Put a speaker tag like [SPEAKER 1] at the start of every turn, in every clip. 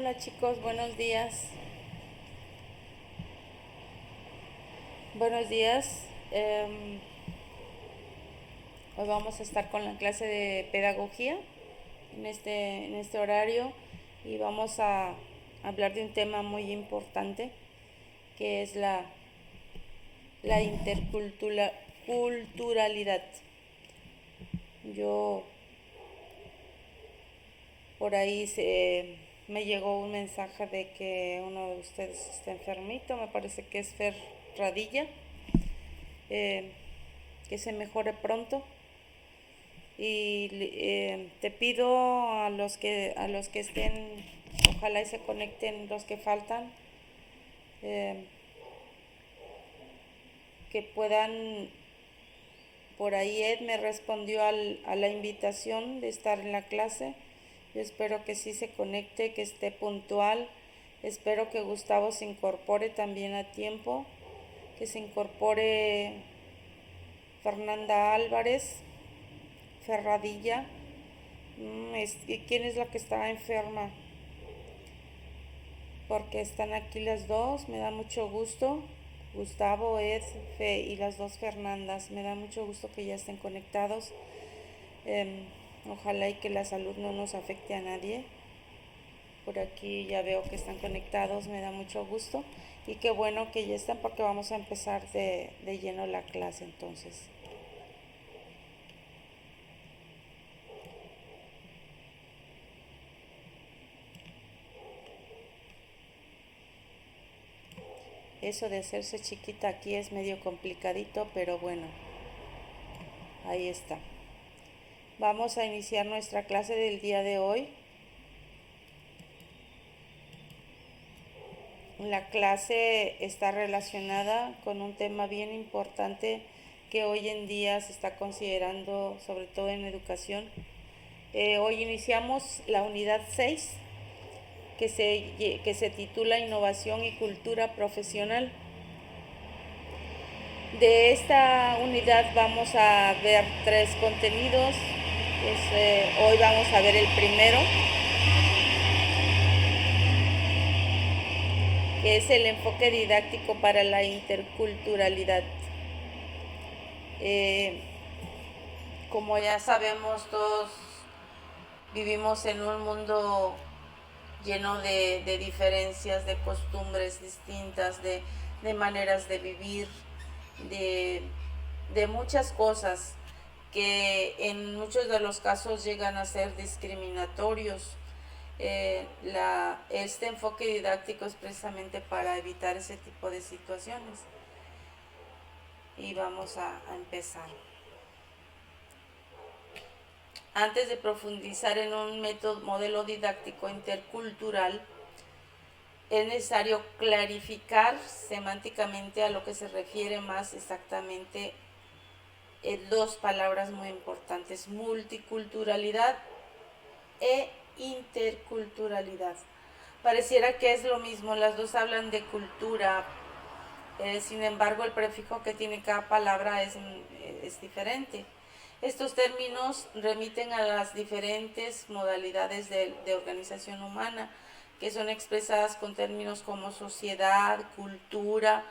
[SPEAKER 1] Hola chicos, buenos días. Buenos días. Hoy vamos a estar con la clase de pedagogía en este horario y vamos a hablar de un tema muy importante que es la interculturalidad. Yo por ahí me llegó un mensaje de que uno de ustedes está enfermito, me parece que es Fer Radilla, eh, que se mejore pronto. Y te pido a los que estén, ojalá y se conecten los que faltan, eh, que puedan. Por ahí Ed me respondió a la invitación de estar en la clase. Yo espero que sí se conecte, que esté puntual. Espero que Gustavo se incorpore también a tiempo, que se incorpore Fernanda Álvarez, Ferradilla. ¿Quién es la que está enferma? Porque están aquí las dos, me da mucho gusto. Gustavo, Ed, Fe y las dos Fernandas, me da mucho gusto que ya estén conectados. Ojalá y que la salud no nos afecte a nadie. Por aquí ya veo que están conectados, me da mucho gusto. Y qué bueno que ya están porque vamos a empezar de lleno la clase entonces. Eso de hacerse chiquita aquí es medio complicadito, pero bueno, ahí está. Vamos a iniciar nuestra clase del día de hoy. La clase está relacionada con un tema bien importante que hoy en día se está considerando, sobre todo en educación. Hoy iniciamos la unidad 6, que se titula Innovación y Cultura Profesional. De esta unidad vamos a ver 3 contenidos. Hoy vamos a ver el primero, que es el enfoque didáctico para la interculturalidad. Como ya sabemos, todos vivimos en un mundo lleno de diferencias, de costumbres distintas, de maneras de vivir, de muchas cosas que en muchos de los casos llegan a ser discriminatorios. Este enfoque didáctico es precisamente para evitar ese tipo de situaciones. Y vamos a empezar. Antes de profundizar en un modelo didáctico intercultural, es necesario clarificar semánticamente a lo que se refiere más exactamente dos palabras muy importantes: multiculturalidad e interculturalidad. Pareciera que es lo mismo, las dos hablan de cultura, sin embargo el prefijo que tiene cada palabra es diferente. Estos términos remiten a las diferentes modalidades de organización humana, que son expresadas con términos como sociedad, cultura,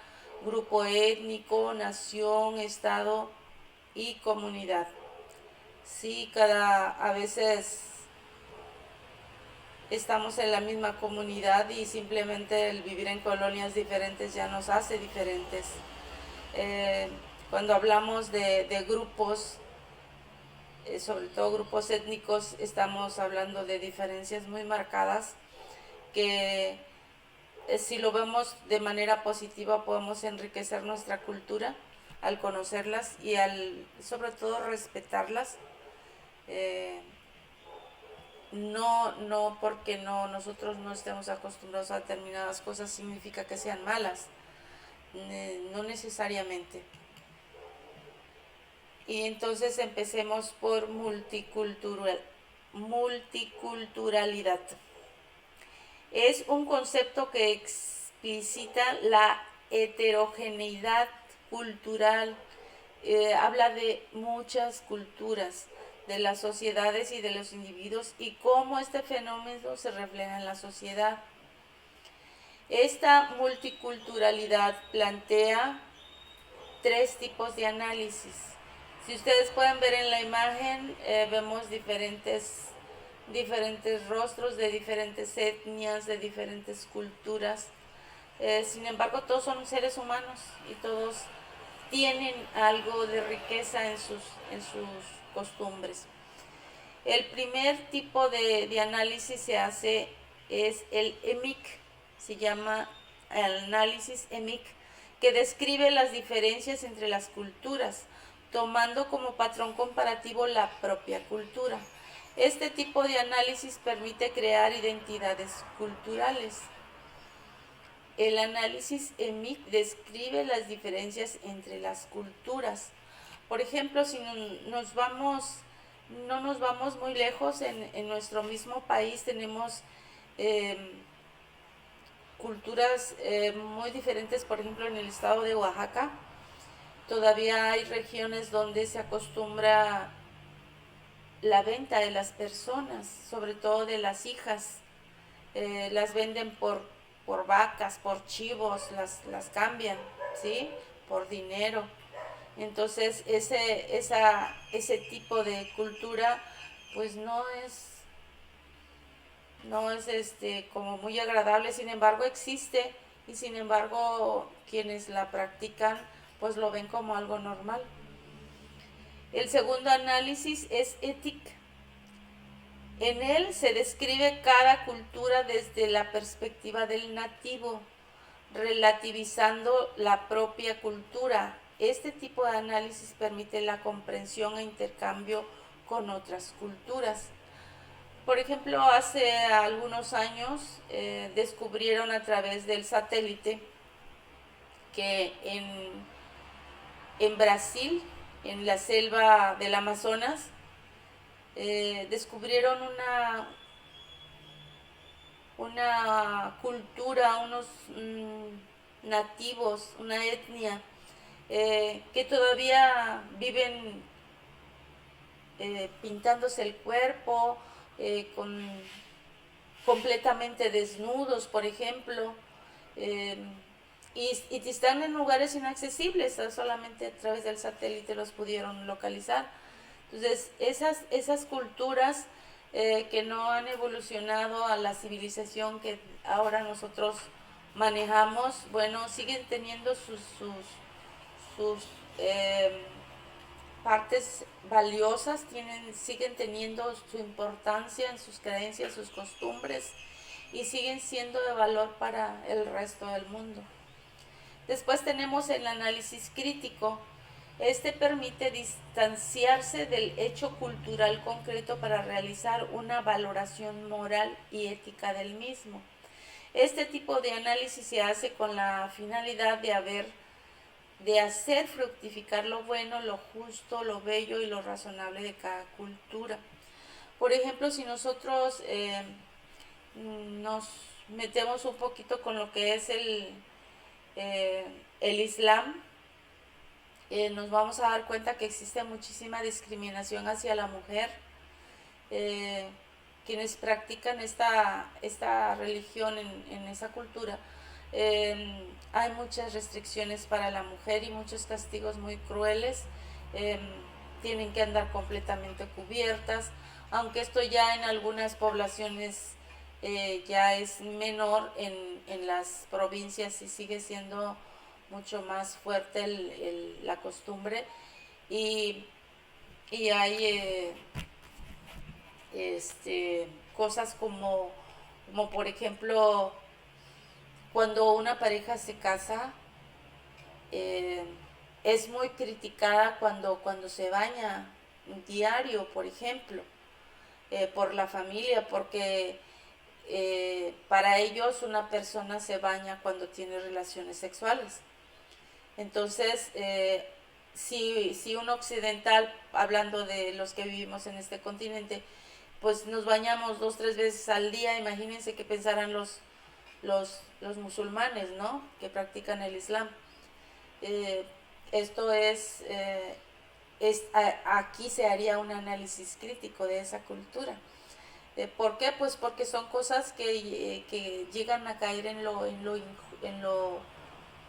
[SPEAKER 1] grupo étnico, nación, estado y comunidad. Sí, a veces estamos en la misma comunidad y simplemente el vivir en colonias diferentes ya nos hace diferentes. Cuando hablamos de grupos, sobre todo grupos étnicos, estamos hablando de diferencias muy marcadas que, si lo vemos de manera positiva, podemos enriquecer nuestra cultura al conocerlas y sobre todo respetarlas. No porque nosotros no estemos acostumbrados a determinadas cosas significa que sean malas, no necesariamente. Y entonces empecemos por multiculturalidad. Es un concepto que explicita la heterogeneidad cultural. Habla de muchas culturas, de las sociedades y de los individuos y cómo este fenómeno se refleja en la sociedad. Esta multiculturalidad plantea tres tipos de análisis. Si ustedes pueden ver en la imagen, vemos diferentes rostros de diferentes etnias, de diferentes culturas. Sin embargo, todos son seres humanos y todos tienen algo de riqueza en sus costumbres. El primer tipo de análisis se hace es el EMIC, se llama el análisis EMIC, que describe las diferencias entre las culturas, tomando como patrón comparativo la propia cultura. Este tipo de análisis permite crear identidades culturales. El análisis EMIC describe las diferencias entre las culturas. Por ejemplo, si no nos vamos muy lejos, en nuestro mismo país tenemos culturas muy diferentes. Por ejemplo, en el estado de Oaxaca todavía hay regiones donde se acostumbra la venta de las personas, sobre todo de las hijas. Las venden por vacas, por chivos, las cambian, ¿sí? Por dinero. Entonces ese tipo de cultura pues no es como muy agradable. Sin embargo existe, y sin embargo quienes la practican pues lo ven como algo normal. El segundo análisis es ética. En él se describe cada cultura desde la perspectiva del nativo, relativizando la propia cultura. Este tipo de análisis permite la comprensión e intercambio con otras culturas. Por ejemplo, hace algunos años descubrieron a través del satélite que en Brasil, en la selva del Amazonas, descubrieron una cultura, unos nativos, una etnia que todavía viven pintándose el cuerpo, completamente desnudos, por ejemplo, y están en lugares inaccesibles, solamente a través del satélite los pudieron localizar. Entonces, esas culturas que no han evolucionado a la civilización que ahora nosotros manejamos, bueno, siguen teniendo sus partes valiosas, siguen teniendo su importancia en sus creencias, sus costumbres, y siguen siendo de valor para el resto del mundo. Después tenemos el análisis crítico. Este permite distanciarse del hecho cultural concreto para realizar una valoración moral y ética del mismo. Este tipo de análisis se hace con la finalidad de hacer fructificar lo bueno, lo justo, lo bello y lo razonable de cada cultura. Por ejemplo, si nosotros nos metemos un poquito con lo que es el Islam, nos vamos a dar cuenta que existe muchísima discriminación hacia la mujer. Quienes practican esta religión en esa cultura, hay muchas restricciones para la mujer y muchos castigos muy crueles. Tienen que andar completamente cubiertas, aunque esto ya en algunas poblaciones ya es menor. En las provincias y sigue siendo mucho más fuerte la costumbre, y hay cosas como por ejemplo cuando una pareja se casa, es muy criticada cuando se baña diario, por ejemplo, por la familia, porque para ellos una persona se baña cuando tiene relaciones sexuales. Entonces, si un occidental, hablando de los que vivimos en este continente, pues nos bañamos 2-3 veces al día, imagínense qué pensarán los musulmanes, ¿no?, que practican el Islam. Esto es aquí se haría un análisis crítico de esa cultura. ¿Por qué? Pues porque son cosas que llegan a caer en lo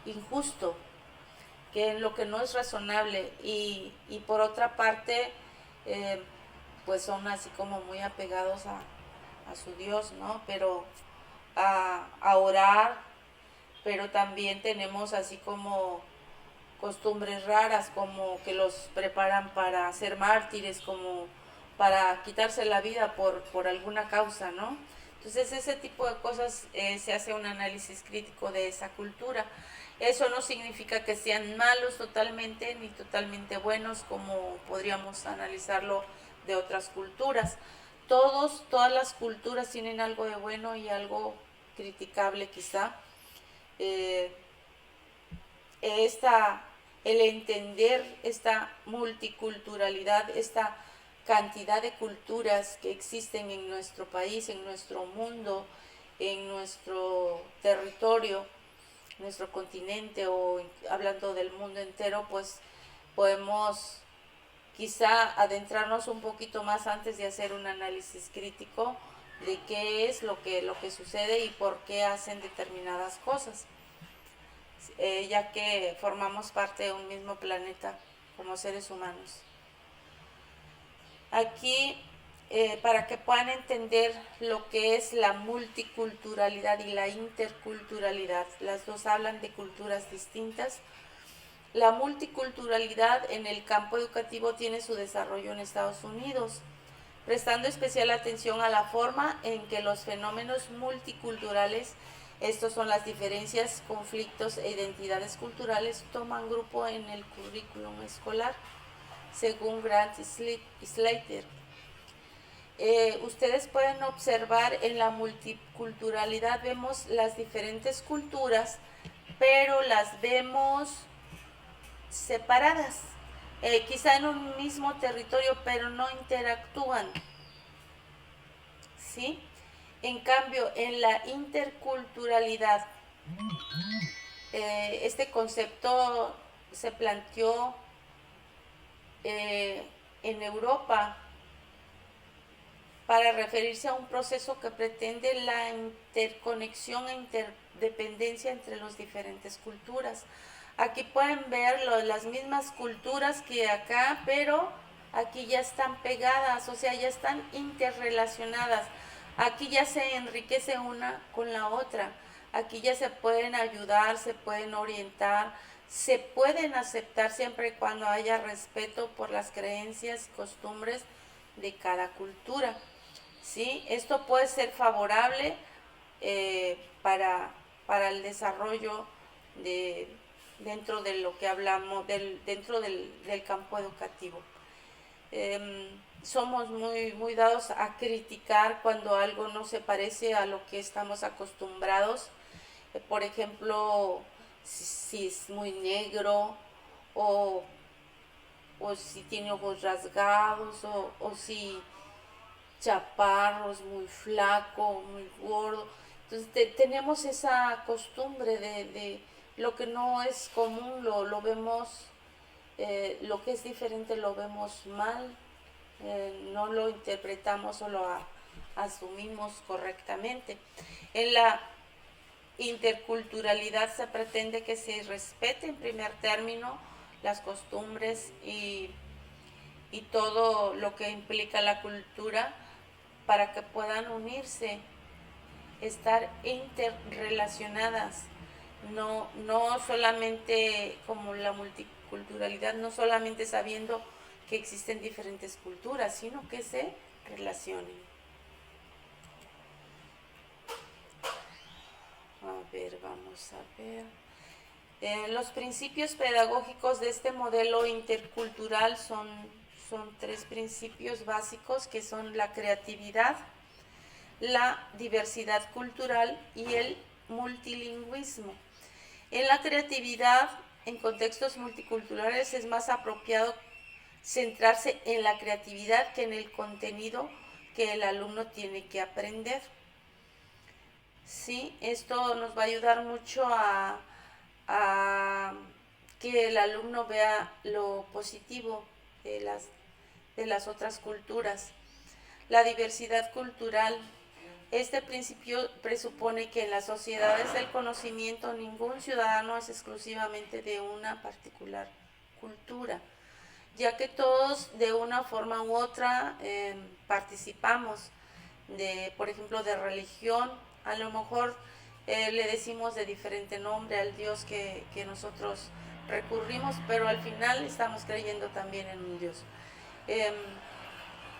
[SPEAKER 1] injusto, que en lo que no es razonable, y por otra parte, eh, pues son así como muy apegados a su Dios, ¿no? Pero a orar, pero también tenemos así como costumbres raras, como que los preparan para ser mártires, como para quitarse la vida por alguna causa, ¿no? Entonces ese tipo de cosas se hace un análisis crítico de esa cultura. Eso no significa que sean malos totalmente, ni totalmente buenos, como podríamos analizarlo de otras culturas. Todas las culturas tienen algo de bueno y algo criticable quizá. Eh, esta, el entender esta multiculturalidad, esta cantidad de culturas que existen en nuestro país, en nuestro mundo, en nuestro territorio, nuestro continente, o hablando del mundo entero, pues podemos quizá adentrarnos un poquito más antes de hacer un análisis crítico de qué es lo que sucede y por qué hacen determinadas cosas, ya que formamos parte de un mismo planeta como seres humanos. Aquí, para que puedan entender lo que es la multiculturalidad y la interculturalidad, las dos hablan de culturas distintas. La multiculturalidad en el campo educativo tiene su desarrollo en Estados Unidos, prestando especial atención a la forma en que los fenómenos multiculturales, estos son las diferencias, conflictos e identidades culturales, toman grupo en el currículum escolar, según Grant Slater. Ustedes pueden observar en la multiculturalidad, vemos las diferentes culturas, pero las vemos separadas, quizá en un mismo territorio, pero no interactúan, ¿sí? En cambio, en la interculturalidad, este concepto se planteó en Europa para referirse a un proceso que pretende la interconexión e interdependencia entre las diferentes culturas. Aquí pueden ver las mismas culturas que acá, pero aquí ya están pegadas, o sea, ya están interrelacionadas. Aquí ya se enriquece una con la otra. Aquí ya se pueden ayudar, se pueden orientar, se pueden aceptar siempre y cuando haya respeto por las creencias y costumbres de cada cultura. ¿Sí? Esto puede ser favorable para el desarrollo dentro de lo que hablamos, dentro del campo educativo. Somos muy dados a criticar cuando algo no se parece a lo que estamos acostumbrados. Por ejemplo, si es muy negro, o, o si tiene ojos rasgados, o si chaparros, muy flaco, muy gordo. Entonces tenemos esa costumbre de lo que no es común, lo vemos, lo que es diferente lo vemos mal, no lo interpretamos o lo asumimos correctamente. En la interculturalidad se pretende que se respete en primer término las costumbres y todo lo que implica la cultura, para que puedan unirse, estar interrelacionadas, no solamente como la multiculturalidad, no solamente sabiendo que existen diferentes culturas, sino que se relacionen. A ver, vamos a ver. Los principios pedagógicos de este modelo intercultural son tres principios básicos, que son la creatividad, la diversidad cultural y el multilingüismo. En la creatividad, en contextos multiculturales, es más apropiado centrarse en la creatividad que en el contenido que el alumno tiene que aprender. Sí, esto nos va a ayudar mucho a que el alumno vea lo positivo de las otras culturas. La diversidad cultural. Este principio presupone que en las sociedades del conocimiento ningún ciudadano es exclusivamente de una particular cultura, ya que todos de una forma u otra participamos por ejemplo, de religión. A lo mejor le decimos de diferente nombre al Dios que nosotros recurrimos, pero al final estamos creyendo también en un Dios.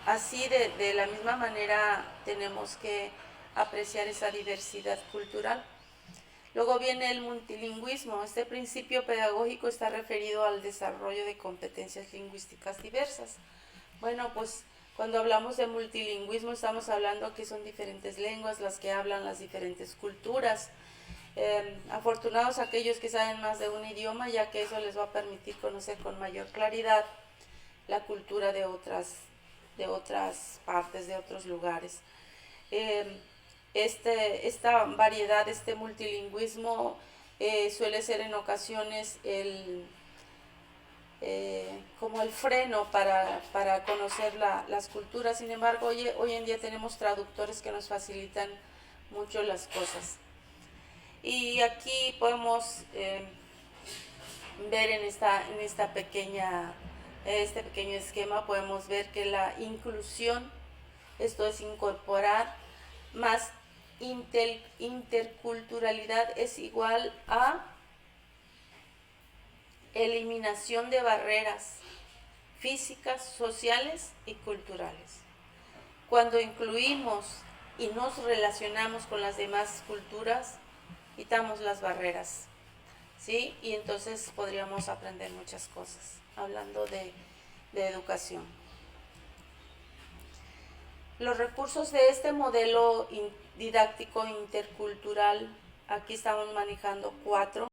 [SPEAKER 1] Así de la misma manera tenemos que apreciar esa diversidad cultural. Luego viene el multilingüismo. Este principio pedagógico está referido al desarrollo de competencias lingüísticas diversas. Bueno, pues cuando hablamos de multilingüismo estamos hablando que son diferentes lenguas las que hablan las diferentes culturas. Afortunados aquellos que saben más de un idioma, ya que eso les va a permitir conocer con mayor claridad la cultura de otras partes, de otros lugares. Esta variedad, este multilingüismo suele ser en ocasiones como el freno para conocer las culturas. Sin embargo, hoy en día tenemos traductores que nos facilitan mucho las cosas. Y aquí podemos ver en esta este pequeño esquema, podemos ver que la inclusión, esto es incorporar, más interculturalidad es igual a eliminación de barreras físicas, sociales y culturales. Cuando incluimos y nos relacionamos con las demás culturas, quitamos las barreras, ¿sí? Y entonces podríamos aprender muchas cosas, hablando de educación. Los recursos de este modelo didáctico intercultural, aquí estamos manejando 4.